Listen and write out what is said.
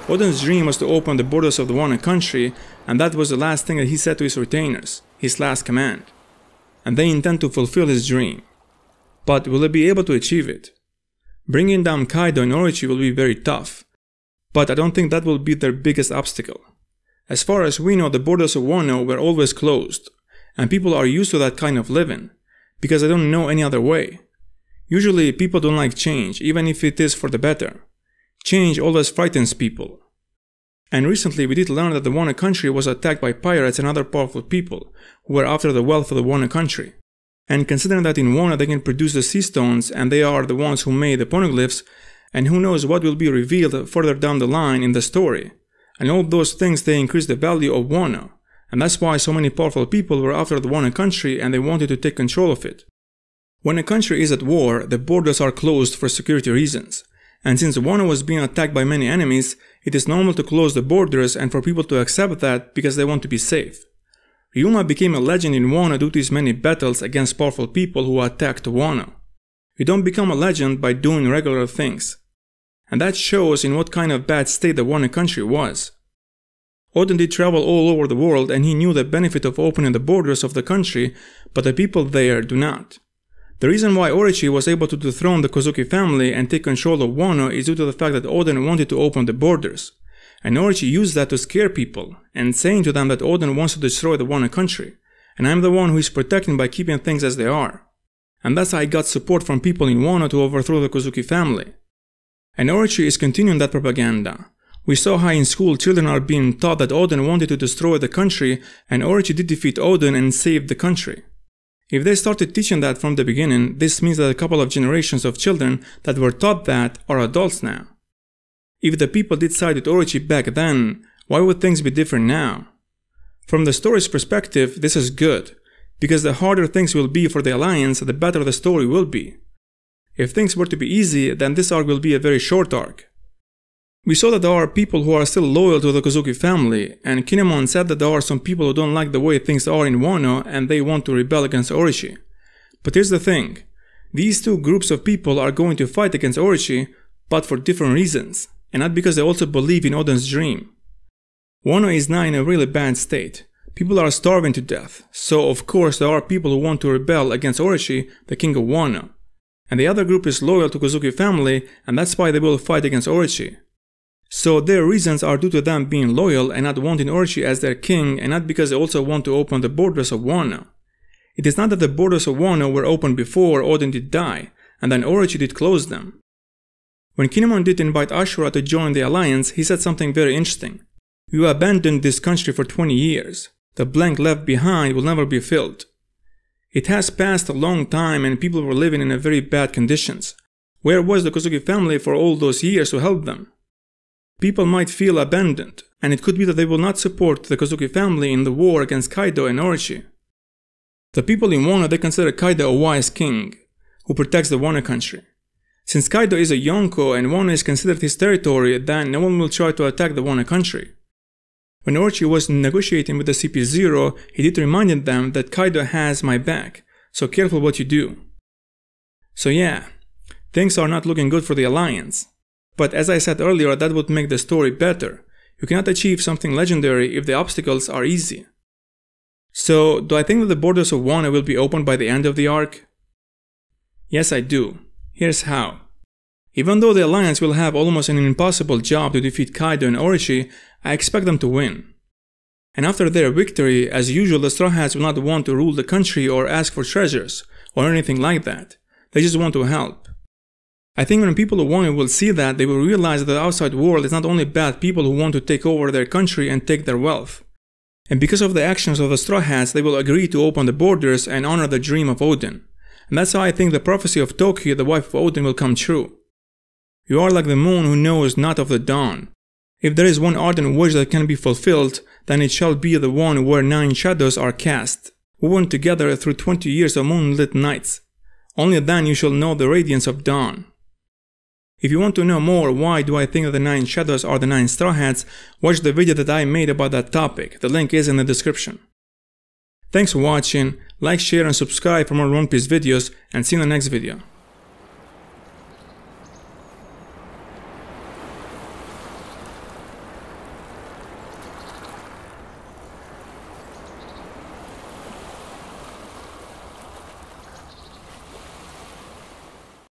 Oden's dream was to open the borders of the Wano country, and that was the last thing that he said to his retainers, his last command. And they intend to fulfill his dream. But will they be able to achieve it? Bringing down Kaido and Orochi will be very tough, but I don't think that will be their biggest obstacle. As far as we know, the borders of Wano were always closed, and people are used to that kind of living, because they don't know any other way. Usually people don't like change, even if it is for the better. Change always frightens people. And recently we did learn that the Wano country was attacked by pirates and other powerful people, who were after the wealth of the Wano country. And considering that in Wano they can produce the sea stones, and they are the ones who made the poneglyphs, and who knows what will be revealed further down the line in the story. And all those things, they increase the value of Wano. And that's why so many powerful people were after the Wano country and they wanted to take control of it. When a country is at war, the borders are closed for security reasons. And since Wano was being attacked by many enemies, it is normal to close the borders and for people to accept that because they want to be safe. Ryuma became a legend in Wano due to his many battles against powerful people who attacked Wano. You don't become a legend by doing regular things. And that shows in what kind of bad state the Wano country was. Oden did travel all over the world and he knew the benefit of opening the borders of the country, but the people there do not. The reason why Orochi was able to dethrone the Kozuki family and take control of Wano is due to the fact that Oden wanted to open the borders. And Orochi used that to scare people, and saying to them that Oden wants to destroy the Wano country, and I'm the one who is protecting by keeping things as they are. And that's how I got support from people in Wano to overthrow the Kozuki family. And Orochi is continuing that propaganda. We saw how in school children are being taught that Oden wanted to destroy the country, and Orochi did defeat Oden and saved the country. If they started teaching that from the beginning, this means that a couple of generations of children that were taught that are adults now. If the people did side with Orochi back then, why would things be different now? From the story's perspective, this is good, because the harder things will be for the alliance, the better the story will be. If things were to be easy, then this arc will be a very short arc. We saw that there are people who are still loyal to the Kozuki family, and Kinemon said that there are some people who don't like the way things are in Wano and they want to rebel against Orochi. But here's the thing, these two groups of people are going to fight against Orochi, but for different reasons, and not because they also believe in Oden's dream. Wano is now in a really bad state. People are starving to death, so of course there are people who want to rebel against Orochi, the king of Wano. And the other group is loyal to Kozuki family, and that's why they will fight against Orochi. So their reasons are due to them being loyal and not wanting Orochi as their king, and not because they also want to open the borders of Wano. It is not that the borders of Wano were open before Oden did die, and then Orochi did close them. When Kinemon did invite Ashura to join the alliance, he said something very interesting. You abandoned this country for 20 years. The blank left behind will never be filled. It has passed a long time and people were living in very bad conditions. Where was the Kozuki family for all those years to help them? People might feel abandoned, and it could be that they will not support the Kozuki family in the war against Kaido and Orochi. The people in Wano, they consider Kaido a wise king, who protects the Wano country. Since Kaido is a Yonko and Wano is considered his territory, then no one will try to attack the Wano country. When Orochi was negotiating with the CP0, he did remind them that Kaido has my back, so careful what you do. So yeah, things are not looking good for the alliance. But as I said earlier, that would make the story better. You cannot achieve something legendary if the obstacles are easy. So, do I think that the borders of Wano will be opened by the end of the arc? Yes, I do. Here's how. Even though the alliance will have almost an impossible job to defeat Kaido and Orochi, I expect them to win. And after their victory, as usual, the Straw Hats will not want to rule the country or ask for treasures, or anything like that. They just want to help. I think when people of Wano will see that, they will realize that the outside world is not only bad people who want to take over their country and take their wealth. And because of the actions of the Straw Hats, they will agree to open the borders and honor the dream of Odin. And that's how I think the prophecy of Toki, the wife of Odin, will come true. You are like the moon who knows not of the dawn. If there is one ardent wish that can be fulfilled, then it shall be the one where 9 shadows are cast, woven together through 20 years of moonlit nights. Only then you shall know the radiance of dawn. If you want to know more why do I think that the 9 shadows are the 9 Straw Hats, watch the video that I made about that topic. The link is in the description. Thanks for watching, like, share and subscribe for more One Piece videos, and see you in the next video.